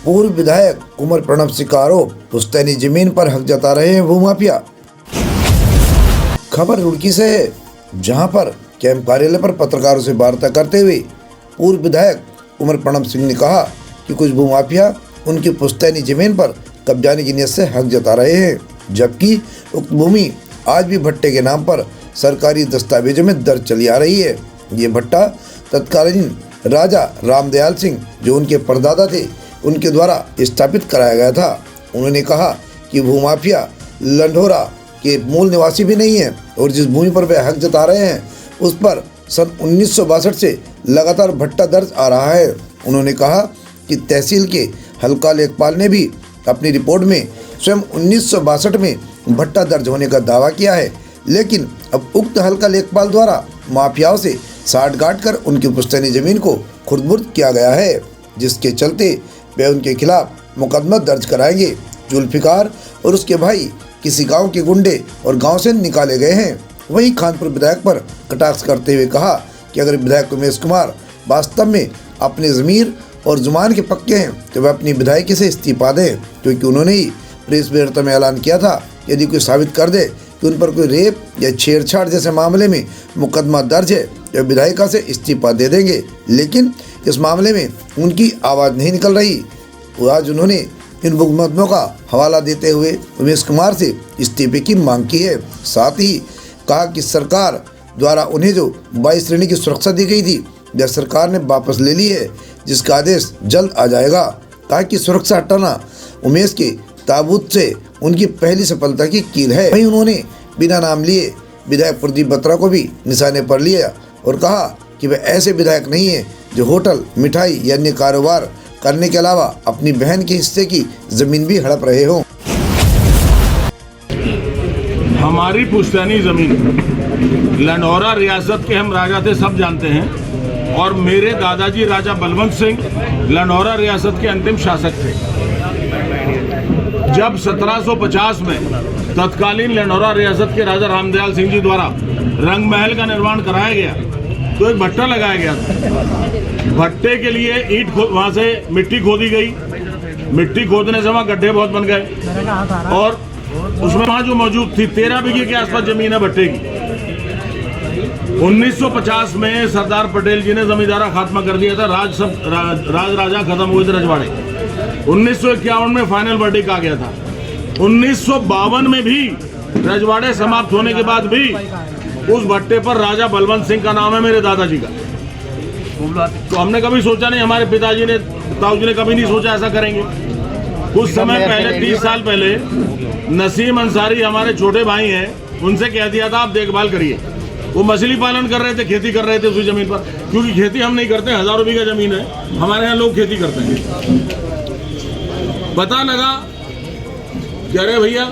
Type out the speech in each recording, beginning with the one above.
पूर्व विधायक कुंवर प्रणव सिंह का आरोप, पुश्तैनी जमीन पर हक जता रहे हैं भूमाफिया। खबर रुड़की से है, जहां पर कैंप कार्यालय पर पत्रकारों से वार्ता करते हुए पूर्व विधायक कुंवर प्रणव सिंह ने कहा कि कुछ भूमाफिया उनकी पुश्तैनी जमीन पर कब्जाने की नीयत से हक जता रहे हैं, जबकि उक्त भूमि आज भी भट्टे के नाम पर सरकारी दस्तावेजों में दर्ज चली आ रही है। ये भट्टा तत्कालीन राजा रामदयाल सिंह, जो उनके परदादा थे, उनके द्वारा स्थापित कराया गया था। उन्होंने कहा कि भूमाफिया लंढोरा के मूल निवासी भी नहीं है और जिस भूमि पर वे हक जता रहे हैं उस पर सन 1962 से लगातार भट्टा दर्ज आ रहा है। उन्होंने कहा कि तहसील के हल्का लेखपाल ने भी अपनी रिपोर्ट में स्वयं 1962 में भट्टा दर्ज होने का दावा किया है, लेकिन अब उक्त हल्का लेखपाल द्वारा माफियाओं से साठगांठ कर उनकी पुश्तैनी जमीन को खुर्द-बुर्द किया गया है, जिसके चलते वे उनके खिलाफ मुकदमा दर्ज कराएंगे। जुल्फिकार और उसके भाई किसी गांव के गुंडे और गांव से निकाले गए हैं। वहीं खानपुर विधायक पर कटाक्ष करते हुए कहा कि अगर विधायक उमेश कुमार वास्तव में अपने ज़मीर और जुबान के पक्के हैं तो वह अपनी विधायकी से इस्तीफा दें, क्योंकि उन्होंने ही प्रेस वार्ता में ऐलान किया था यदि कोई साबित कर दे कि उन पर कोई रेप या छेड़छाड़ जैसे मामले में मुकदमा दर्ज है तो विधायिका से इस्तीफा दे देंगे, लेकिन इस मामले में उनकी आवाज़ नहीं निकल रही। आज उन्होंने इन मुकदमों का हवाला देते हुए उमेश कुमार से इस्तीफे की मांग की है। साथ ही कहा कि सरकार द्वारा उन्हें जो 22 श्रेणी की सुरक्षा दी गई थी वह सरकार ने वापस ले ली है, जिसका आदेश जल्द आ जाएगा। कहा कि सुरक्षा हटाना उमेश के ताबूत से उनकी पहली सफलता की कील है। वहीं उन्होंने बिना नाम लिए विधायक प्रदीप बत्रा को भी निशाने पर लिया और कहा कि वह ऐसे विधायक नहीं है जो होटल, मिठाई या अन्य कारोबार करने के अलावा अपनी बहन के हिस्से की जमीन भी हड़प रहे हो। हमारी पुश्तैनी जमीन लंढौरा रियासत के हम राजा थे, सब जानते हैं, और मेरे दादाजी राजा बलवंत सिंह लंढौरा रियासत के अंतिम शासक थे। जब 1750 में तत्कालीन लंढौरा रियासत के राजा रामदयाल सिंह जी द्वारा रंग महल का निर्माण कराया गया तो एक भट्टा लगाया गया था। भट्टे के लिए ईंट वहाँ से मिट्टी खोदी गई। मिट्टी खोदने से वहाँ गड्ढे बहुत बन गए और उसमें वहाँ जो मौजूद थी 13 बीघे के आसपास जमीन है भट्टे की। 1950 में सरदार पटेल जी ने जमींदारा खात्मा कर दिया था। राज राजा खत्म हुए थे रजवाड़े। 1951 में फाइनल वर्डिक्ट आ गया था। 1952 में भी रजवाड़े समाप्त होने के बाद भी उस भट्टे पर राजा बलवंत सिंह का नाम है, मेरे दादाजी का। तो हमने कभी सोचा नहीं, हमारे पिताजी ने, ताऊजी ने कभी नहीं सोचा ऐसा करेंगे। कुछ समय पहले 30 साल पहले नसीम अंसारी हमारे छोटे भाई हैं, उनसे कह दिया था आप देखभाल करिए। वो मछली पालन कर रहे थे, खेती कर रहे थे उसी जमीन पर, क्योंकि खेती हम नहीं करते, हजारों बीघा जमीन है, हमारे यहाँ लोग खेती करते हैं। पता लगा कि अरे भैया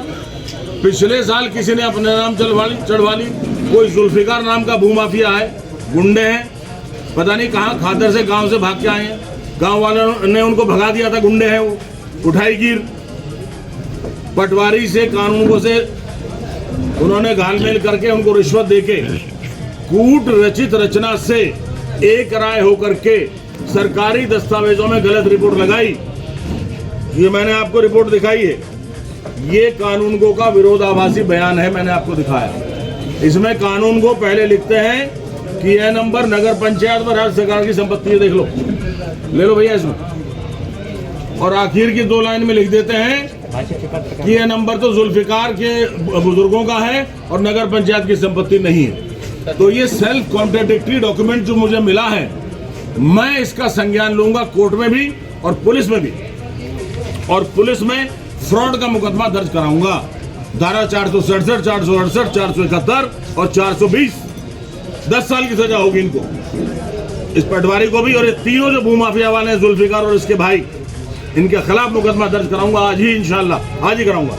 पिछले साल किसी ने अपने नाम चढ़वा ली। कोई जुल्फिकार नाम का भूमाफिया है, गुंडे हैं, पता नहीं कहाँ खादर से गांव से भाग के आए हैं। गांव वालों ने उनको भगा दिया था, गुंडे हैं वो, उठाई गिर पटवारी से, कानूनगो से उन्होंने घालमेल करके उनको रिश्वत देके कूट रचित रचना से एक राय होकर के सरकारी दस्तावेजों में गलत रिपोर्ट लगाई। ये मैंने आपको रिपोर्ट दिखाई है। ये कानूनगो का विरोधाभासी बयान है, मैंने आपको दिखाया। इसमें कानूनगो पहले लिखते हैं कि यह नंबर नगर पंचायत व राज्य सरकार की संपत्ति है, देख लो, ले लो भैया इसमें। और आखिर की 2 लाइन में लिख देते हैं कि यह नंबर तो जुल्फिकार के बुजुर्गों का है और नगर पंचायत की संपत्ति नहीं है। तो ये सेल्फ कॉन्ट्राडिक्टरी डॉक्यूमेंट जो मुझे मिला है, मैं इसका संज्ञान लूंगा कोर्ट में भी और पुलिस में भी, और पुलिस में फ्रॉड का मुकदमा दर्ज कराऊंगा। धारा 467, 468, 471 और 420, 10 साल की सजा होगी इनको, इस पटवारी को भी, और ये तीनों जो भूमाफिया वाले हैं, जुल्फिकार और इसके भाई, इनके खिलाफ मुकदमा दर्ज कराऊंगा आज ही, इंशाल्लाह आज ही कराऊंगा।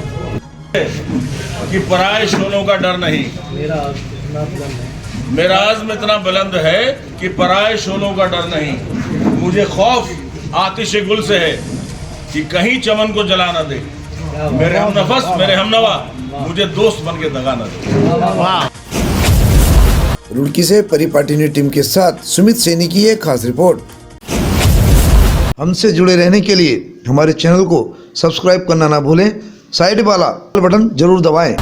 कि पराये शोलों का डर नहीं, मेरा आज़्म इतना बुलंद है कि पराये शोलों का डर नहीं। मुझे खौफ आतिश गुल से है कि कहीं चमन को जला ना दे। मेरे हमनफस, मेरे हमनवा मुझे दोस्त बन के दगा ना दे। रुड़की से परिपाटी न्यूज़ टीम के साथ सुमित सैनी की एक खास रिपोर्ट। हमसे जुड़े रहने के लिए हमारे चैनल को सब्सक्राइब करना ना भूलें, साइड वाला बटन जरूर दबाएं।